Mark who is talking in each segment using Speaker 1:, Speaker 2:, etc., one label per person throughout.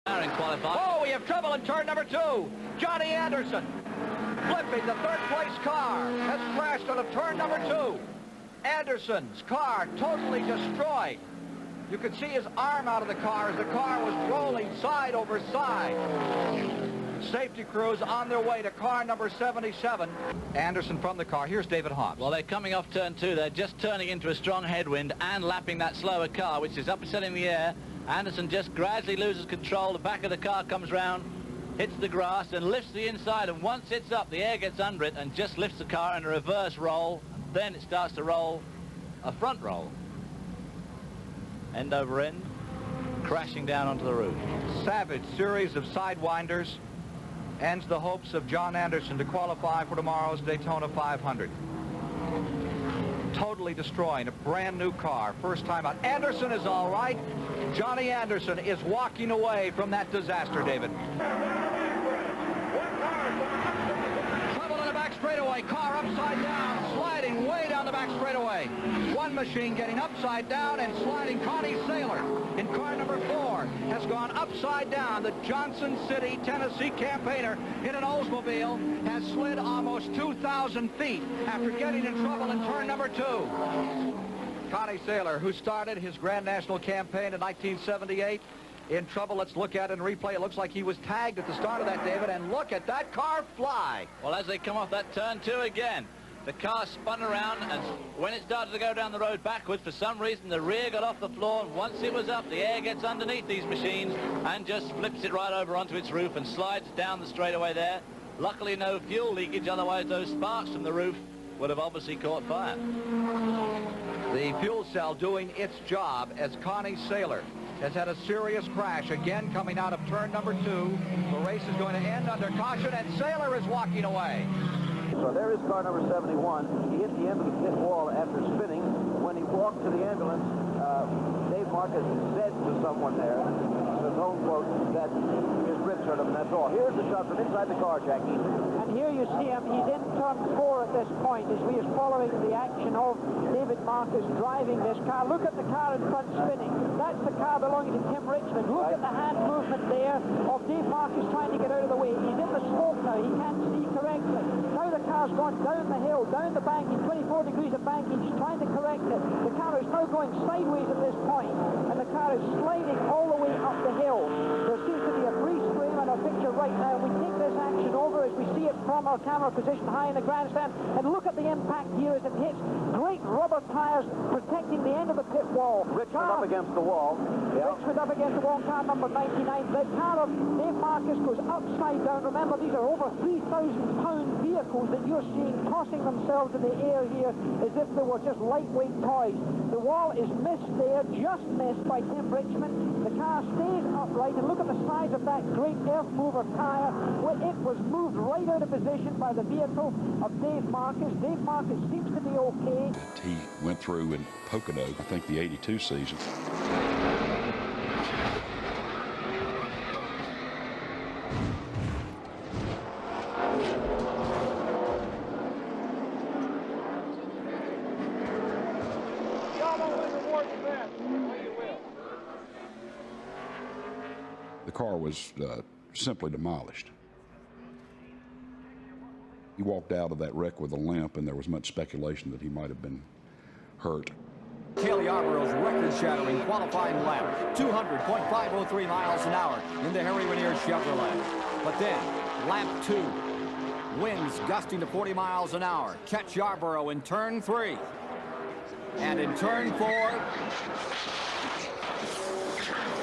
Speaker 1: In qualifying.
Speaker 2: Oh, we have trouble in turn number 2. Johnny Anderson, flipping the third-place car, has crashed out of turn number 2. Anderson's car totally destroyed. You could see his arm out of the car as the car was rolling side over side. Safety crews on their way to car number 77. Anderson from the car. Here's David Hobbs.
Speaker 1: Well, they're coming off turn 2. They're just turning into a strong headwind and lapping that slower car, which is upsetting the air. Anderson just gradually loses control. The back of the car comes round, hits the grass, and lifts the inside. And once it's up, the air gets under it and just lifts the car in a reverse roll. And then it starts to roll a front roll. End over end, crashing down onto the roof.
Speaker 2: Savage series of sidewinders ends the hopes of John Anderson to qualify for tomorrow's Daytona 500. Totally destroying a brand new car. First time out. Anderson is all right. Johnny Anderson is walking away from that disaster, David. Trouble in the back straightaway. Car upside down, sliding way down the back straightaway. One machine getting upside down and sliding. Connie Saylor in car number 4 has gone upside down. The Johnson City, Tennessee campaigner in an Oldsmobile has slid almost 2,000 feet after getting in trouble in turn number 2. Connie Saylor, who started his Grand National campaign in 1978, in trouble. Let's look at it in replay. It looks like he was tagged at the start of that, David, and look at that car fly.
Speaker 1: Well, as they come off that turn 2 again, the car spun around, and when it started to go down the road backwards, for some reason the rear got off the floor, and once it was up, the air gets underneath these machines and just flips it right over onto its roof and slides down the straightaway there. Luckily no fuel leakage, otherwise those sparks from the roof would have obviously caught fire.
Speaker 2: The fuel cell doing its job as Connie Saylor has had a serious crash again coming out of turn number 2. The race is going to end under caution, and Saylor is walking away.
Speaker 3: So there is car number 71. He hit the end of the pit wall after spinning. When he walked to the ambulance, Dave Marcus said to someone there, his own quote, that his ribs hurt him, and that's all. Here's the shot from inside the car, Jackie.
Speaker 4: And here you see him. He's in turn 4 at this point as we is following the action of David Marcus driving this car. Look at the car in front spinning. That's the car belonging to Tim Richmond. Look at the hand movement there of Dave Marcus trying to get out of the way. He's in the smoke now. He can't see correctly. Now the car's gone down the hill, down the banking, 24 degrees of banking. He's trying to correct it. The car is now going sideways at this point, and the car is sliding all the way up the hill. There seems to be a freeze frame on our picture right now. We take this action over as we see it from our camera position high in the grandstand, and look at the impact here as it hits. Great rubber tires protecting the end of the pit wall.
Speaker 3: Richmond up against the wall.
Speaker 4: Richmond up against the wall, car number 99. The car of Dave Marcus goes upside down. Remember, these are over 3,000-pound vehicles that you're seeing tossing themselves in the air here as if they were just lightweight toys. The wall is missed there, just missed by Tim Richmond. The car stays upright, and look at the size of that great earth mover tire. Well, it was moved right out of position by the vehicle of Dave Marcus. Dave Marcus seems to be okay.
Speaker 5: He went through in Pocono, I think the 82 season. The car was simply demolished. He walked out of that wreck with a limp, and there was much speculation that he might have been hurt.
Speaker 6: Cale Yarborough's record-shattering qualifying lap, 200.503 miles an hour in the Harry Ranier Chevrolet. But then, lap 2, winds gusting to 40 miles an hour. Catch Yarborough in turn 3. And in turn 4,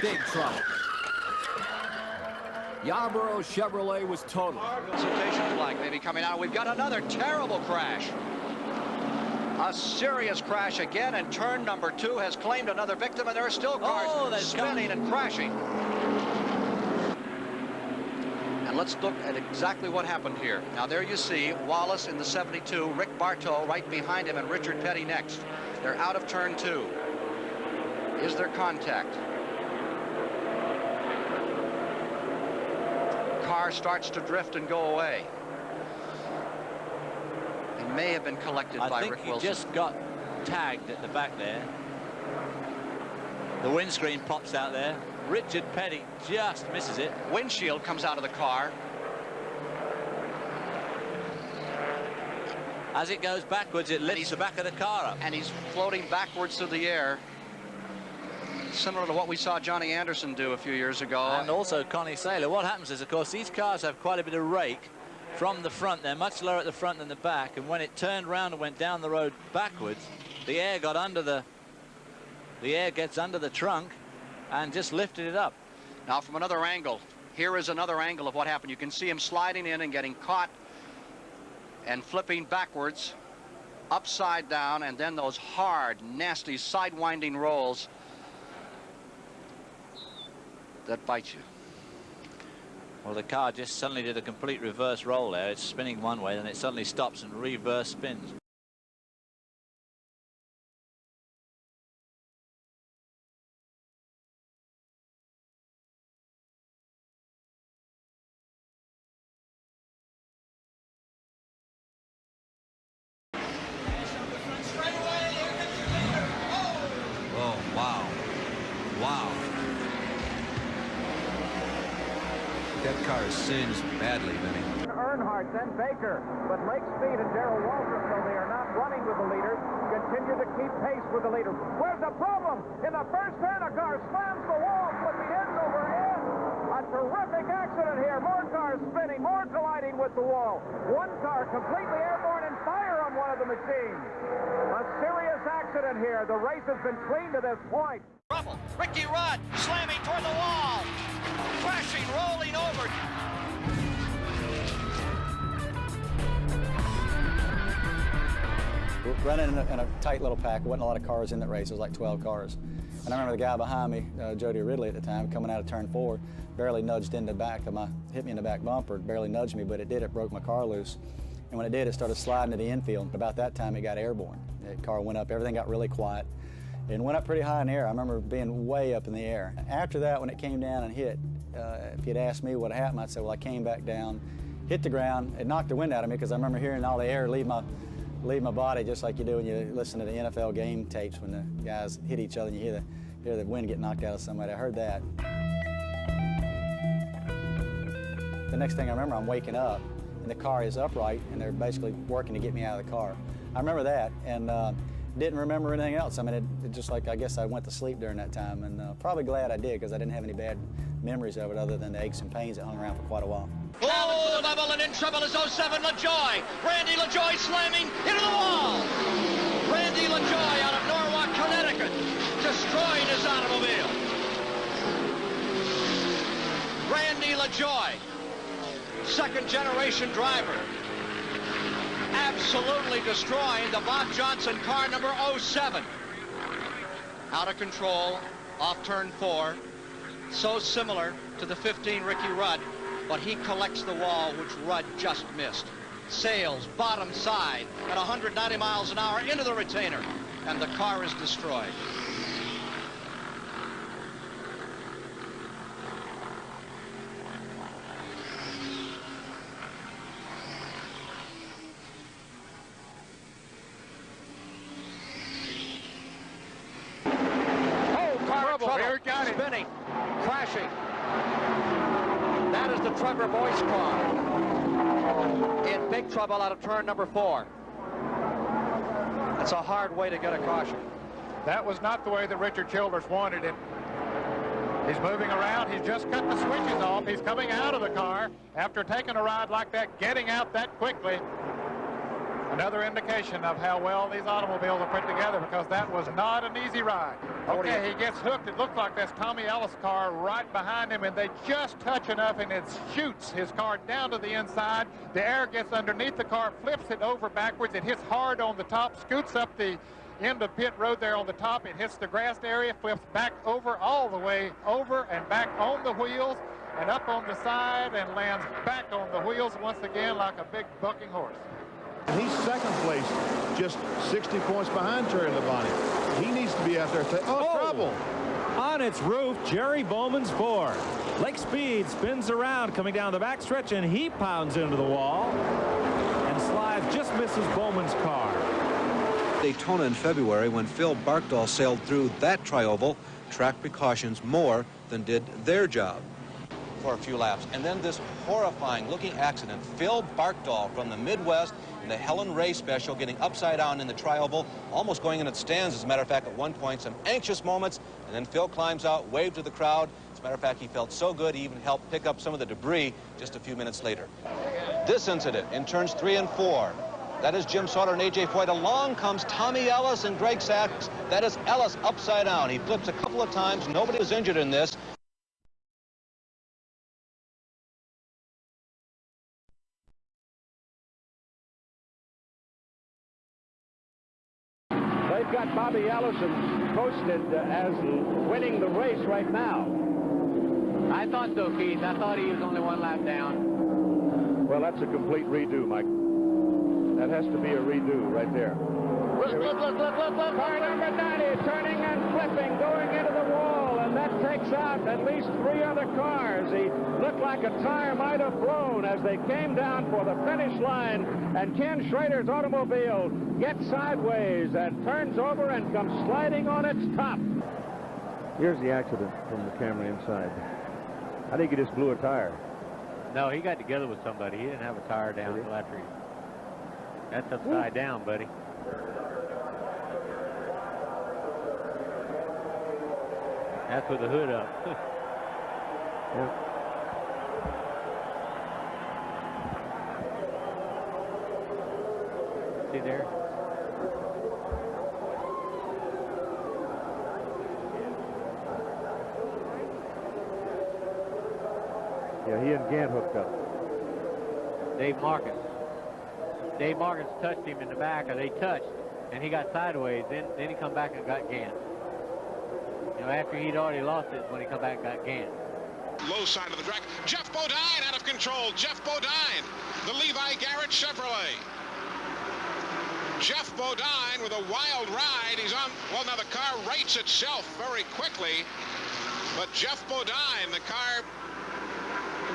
Speaker 6: big trouble. Yarborough Chevrolet was totaled.
Speaker 7: Consultation flag maybe coming out. We've got another terrible crash. A serious crash again, and turn number 2 has claimed another victim, and there are still cars spinning and crashing. And let's look at exactly what happened here. Now there you see Wallace in the 72, Rick Bartow right behind him, and Richard Petty next. They're out of turn 2. Is there contact? Car starts to drift and go away. It may have been collected by Rick Wilson.
Speaker 1: I think he just got tagged at the back there. The windscreen pops out there. Richard Petty just misses it.
Speaker 7: Windshield comes out of the car.
Speaker 1: As it goes backwards, it lifts the back of the car up.
Speaker 7: And he's floating backwards through the air, similar to what we saw Johnny Anderson do a few years ago.
Speaker 1: And also Connie Saylor. What happens is, of course, these cars have quite a bit of rake from the front. They're much lower at the front than the back, and when it turned round and went down the road backwards, the air got under the air gets under the trunk and just lifted it up.
Speaker 7: Now from another angle, here is another angle of what happened. You can see him sliding in and getting caught and flipping backwards, upside down, and then those hard, nasty, sidewinding rolls that bite you.
Speaker 1: Well, the car just suddenly did a complete reverse roll there. It's spinning one way, then it suddenly stops and reverse spins.
Speaker 8: Singed badly, Vinny.
Speaker 3: Earnhardt, then Baker, but Lake Speed and Darrell Waltrip, though they are not running with the leaders, continue to keep pace with the leader. Where's the problem? In the first turn, a car slams the wall, flipping ends over end. A terrific accident here. More cars spinning, more colliding with the wall. One car completely airborne and fire on one of the machines. A serious accident here. The race has been clean to this point.
Speaker 2: Trouble. Ricky Rudd slamming toward the wall. Crashing, rolling over.
Speaker 9: Running in a tight little pack. There wasn't a lot of cars in that race. It was like 12 cars. And I remember the guy behind me, Jody Ridley at the time, coming out of turn 4, barely nudged in the back of my, hit me in the back bumper, barely nudged me, but it did, it broke my car loose. And when it did, it started sliding to the infield. About that time, it got airborne. The car went up, everything got really quiet, and went up pretty high in the air. I remember being way up in the air. After that, when it came down and hit, if you'd asked me what happened, I'd say, well, I came back down, hit the ground, it knocked the wind out of me because I remember hearing all the air leave my body, just like you do when you listen to the NFL game tapes when the guys hit each other and you hear the wind get knocked out of somebody. I heard that. The next thing I remember, I'm waking up and the car is upright and they're basically working to get me out of the car. I remember that and didn't remember anything else. I mean, it just like, I guess I went to sleep during that time, and probably glad I did because I didn't have any bad memories of it other than the aches and pains that hung around for quite a while.
Speaker 2: Oh, the bubble, and in trouble is 07 LaJoy. Randy LaJoy slamming into the wall. Randy LaJoy out of Norwalk, Connecticut, destroying his automobile. Randy LaJoy, second-generation driver, absolutely destroying the Bob Johnson car number 07. Out of control, off turn 4, so similar to the 15 Ricky Rudd, but he collects the wall, which Rudd just missed. Sails bottom side at 190 miles an hour into the retainer, and the car is destroyed. Oh, car in trouble. Here, got it. Spinning, crashing. That is the Trevor Boyce car. In big trouble out of turn number 4. That's a hard way to get a caution.
Speaker 10: That was not the way that Richard Childress wanted it. He's moving around. He's just cut the switches off. He's coming out of the car after taking a ride like that, getting out that quickly. Another indication of how well these automobiles are put together, because that was not an easy ride. Okay, he gets hooked. It looks like that's Tommy Ellis' car right behind him, and they just touch enough, and it shoots his car down to the inside. The air gets underneath the car, flips it over backwards. It hits hard on the top, scoots up the end of pit road there on the top. It hits the grassed area, flips back over, all the way over and back on the wheels and up on the side, and lands back on the wheels once again like a big bucking horse.
Speaker 11: And he's second place, just 60 points behind Terry Labonte. He needs to be out there. Trouble.
Speaker 12: On its roof, Jerry Bowman's Ford. Lake Speed spins around coming down the backstretch, and he pounds into the wall. And Slive just misses Bowman's car.
Speaker 8: Daytona in February, when Phil Barkdahl sailed through that tri-oval, track precautions more than did their job.
Speaker 13: For a few laps. And then this horrifying looking accident. Phil Barkdahl from the Midwest in the Helen Ray special getting upside down in the tri-oval, almost going in its stands, as a matter of fact, at one point. Some anxious moments, and then Phil climbs out, waved to the crowd. As a matter of fact, he felt so good he even helped pick up some of the debris just a few minutes later. This incident in turns 3 and 4. That is Jim Sauter and A.J. Foyt. Along comes Tommy Ellis and Greg Sachs. That is Ellis upside down. He flips a couple of times. Nobody was injured in this.
Speaker 14: They've got Bobby Allison posted as winning the race right now.
Speaker 15: I thought so, Keith. I thought he was only one lap down.
Speaker 11: Well, that's a complete redo, Mike. That has to be a redo right there.
Speaker 14: Look. Car number 90 turning and flipping, going into the wall, and that takes out at least 3 other cars. He looked like a tire might have blown as they came down for the finish line, and Ken Schrader's automobile gets sideways and turns over and comes sliding on its top.
Speaker 11: Here's the accident from the camera inside. I think he just blew a tire.
Speaker 15: No, he got together with somebody. He didn't have a tire down until after he... That's upside down, buddy. That's with the hood up.
Speaker 11: Yep.
Speaker 15: See there?
Speaker 11: Yeah, he and Gant hooked up.
Speaker 15: Dave Marcus touched him in the back, or they touched, and he got sideways. Then he come back and got Gant. You know, after he'd already lost it, when he come back and got Gant.
Speaker 16: Low side of the track. Jeff Bodine out of control. Jeff Bodine, the Levi Garrett Chevrolet. Jeff Bodine with a wild ride. He's on. Well, now the car rates itself very quickly, but Jeff Bodine, the car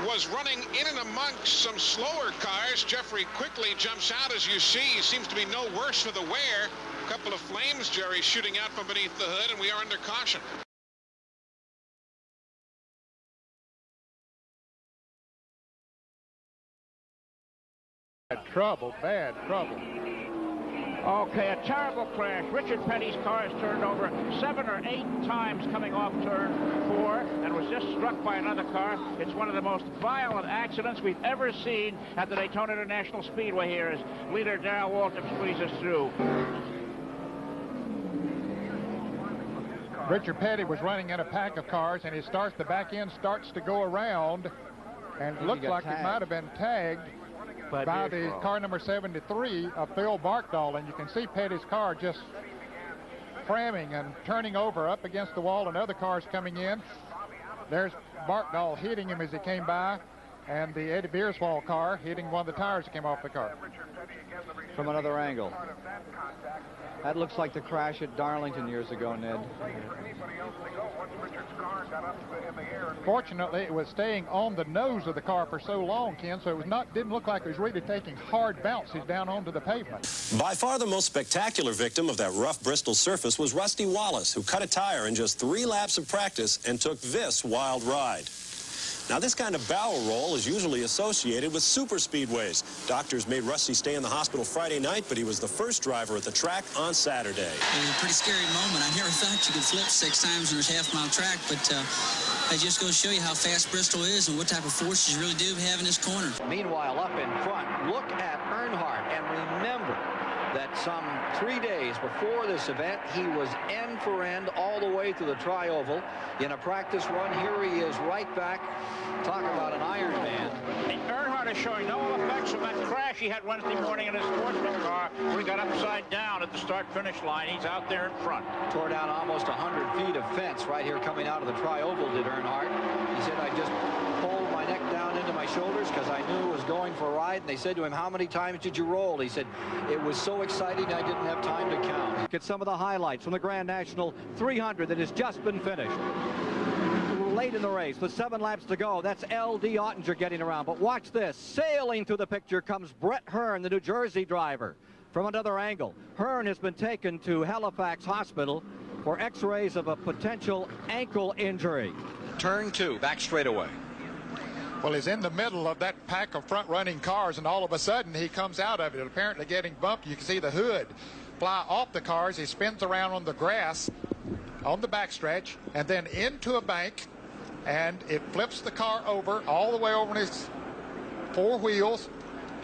Speaker 16: was running in and amongst some slower cars. Jeffrey quickly jumps out, as you see. He seems to be no worse for the wear. A couple of flames, Jerry, shooting out from beneath the hood, and we are under caution.
Speaker 10: Bad trouble.
Speaker 14: Okay, a terrible crash. Richard Petty's car has turned over 7 or 8 times coming off turn 4 and was just struck by another car. It's one of the most violent accidents we've ever seen at the Daytona International Speedway here as leader Darrell Waltrip squeezes through.
Speaker 10: Richard Petty was running in a pack of cars, and the back end starts to go around, and looks like it might have been tagged by the car number 73 of Phil Barkdahl, and you can see Petty's car just cramming and turning over up against the wall, and other cars coming in. There's Barkdahl hitting him as he came by, and the Eddie Beerswall car hitting one of the tires that came off the car.
Speaker 2: From another angle. That looks like the crash at Darlington years ago, Ned.
Speaker 10: Fortunately, it was staying on the nose of the car for so long, Ken, so it didn't look like it was really taking hard bounces down onto the pavement.
Speaker 17: By far the most spectacular victim of that rough Bristol surface was Rusty Wallace, who cut a tire in just 3 laps of practice and took this wild ride. Now, this kind of barrel roll is usually associated with super speedways. Doctors made Rusty stay in the hospital Friday night, but he was the first driver at the track on Saturday.
Speaker 18: It was a pretty scary moment. I never thought you could flip 6 times on this half-mile track, but it just goes to show you how fast Bristol is and what type of forces you really do have in this corner.
Speaker 2: Meanwhile, up in front, look at Earnhardt, and remember that some 3 days before this event, he was end for end all the way to the tri-oval in a practice run. Here he is right back. Talk about an Iron Man.
Speaker 14: Earnhardt is showing no effects from that crash he had Wednesday morning in his Sportsman car where he got upside down at the start-finish line. He's out there in front.
Speaker 2: Tore down almost 100 feet of fence right here coming out of the tri-oval, did Earnhardt. He said, I just pulled my neck down into my shoulders because I knew it was going for a ride. And they said to him, how many times did you roll? He said, it was so exciting I didn't have time to count. Get some of the highlights from the Grand National 300 that has just been finished. Late in the race with 7 laps to go. That's L.D. Ottinger getting around. But watch this. Sailing through the picture comes Brett Hearn, the New Jersey driver. From another angle, Hearn has been taken to Halifax Hospital. for x-rays of a potential ankle injury.
Speaker 7: Turn 2, back straightaway.
Speaker 10: Well, he's in the middle of that pack of front-running cars, and all of a sudden he comes out of it, apparently getting bumped. You can see the hood fly off the cars. He spins around on the grass on the backstretch and then into a bank, and it flips the car over all the way over on his 4 wheels.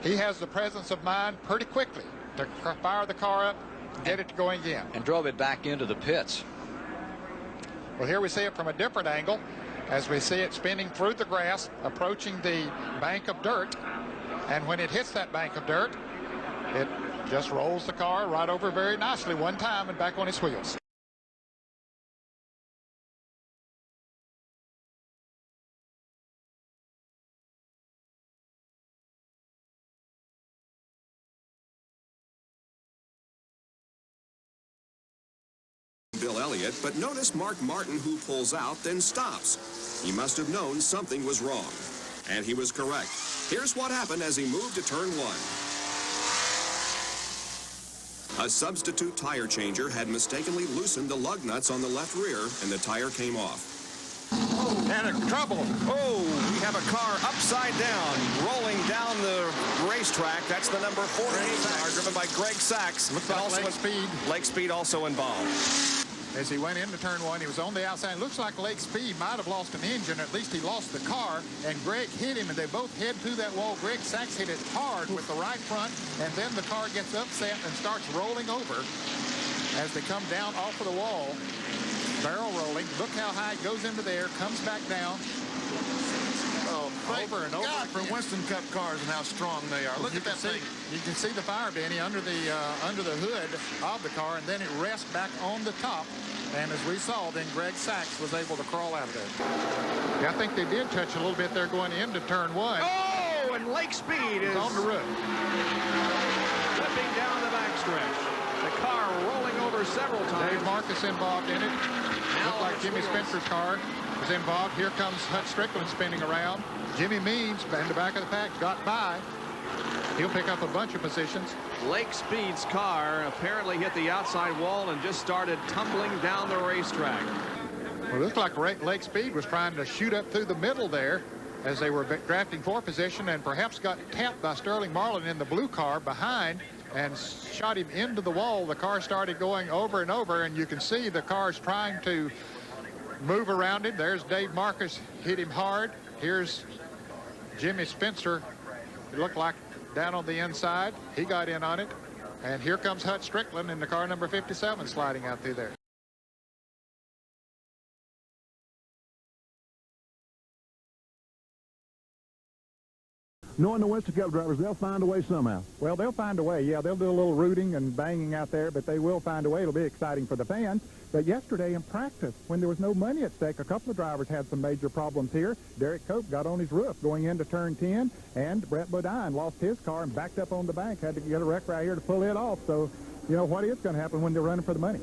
Speaker 10: He has the presence of mind pretty quickly to fire the car up and get it going again.
Speaker 7: And drove it back into the pits.
Speaker 10: Well, here we see it from a different angle as we see it spinning through the grass, approaching the bank of dirt. And when it hits that bank of dirt, it just rolls the car right over very nicely one time and back on its wheels.
Speaker 17: Bill Elliott, but notice Mark Martin, who pulls out, then stops. He must have known something was wrong. And he was correct. Here's what happened as he moved to turn 1. A substitute tire changer had mistakenly loosened the lug nuts on the left rear, and the tire came off.
Speaker 6: And a trouble. Oh, we have a car upside down, rolling down the racetrack. That's the number 48 car, driven by Greg Sachs.
Speaker 10: Looks like
Speaker 6: also
Speaker 10: Lake Speed.
Speaker 6: Lake Speed also involved.
Speaker 10: As he went into turn 1, he was on the outside. It looks like Lake Speed might have lost an engine, or at least he lost the car, and Greg hit him, and they both head through that wall. Greg Sachs hit it hard with the right front, and then the car gets upset and starts rolling over as they come down off of the wall. Barrel rolling. Look how high it goes into there, comes back down. Oh, over and over.
Speaker 11: God, for Winston Cup cars and how strong they are. Look at that thing.
Speaker 10: You can see the fire, Danny, under the hood of the car, and then it rests back on the top. And as we saw, then Greg Sachs was able to crawl out of there. Yeah, I think they did touch a little bit there going into turn 1.
Speaker 6: Oh, and Lake Speed is
Speaker 10: on the roof.
Speaker 6: Flipping down the backstretch. The car rolling over several times.
Speaker 10: Dave Marcus involved in it. Looked like Jimmy Spencer's car was involved. Here comes Hutch Strickland spinning around. Jimmy Means in the back of the pack got by. He'll pick up a bunch of positions.
Speaker 6: Lake Speed's car apparently hit the outside wall and just started tumbling down the racetrack.
Speaker 10: Well, it looked like Lake Speed was trying to shoot up through the middle there as they were drafting for position, and perhaps got tapped by Sterling Marlin in the blue car behind and shot him into the wall. The car started going over and over, and you can see the car's trying to move around him. There's Dave Marcus, hit him hard. Here's Jimmy Spencer. It looked like down on the inside. He got in on it. And here comes Hutch Strickland in the car number 57 sliding out through there.
Speaker 11: Knowing the Winston Cup drivers, they'll find a way somehow.
Speaker 19: Well, they'll find a way. Yeah, they'll do a little rooting and banging out there, but they will find a way. It'll be exciting for the fans. But yesterday in practice, when there was no money at stake, a couple of drivers had some major problems here. Derek Cope got on his roof going into turn 10, and Brett Bodine lost his car and backed up on the bank. Had to get a wreck right here to pull it off. So, you know, what is going to happen when they're running for the money?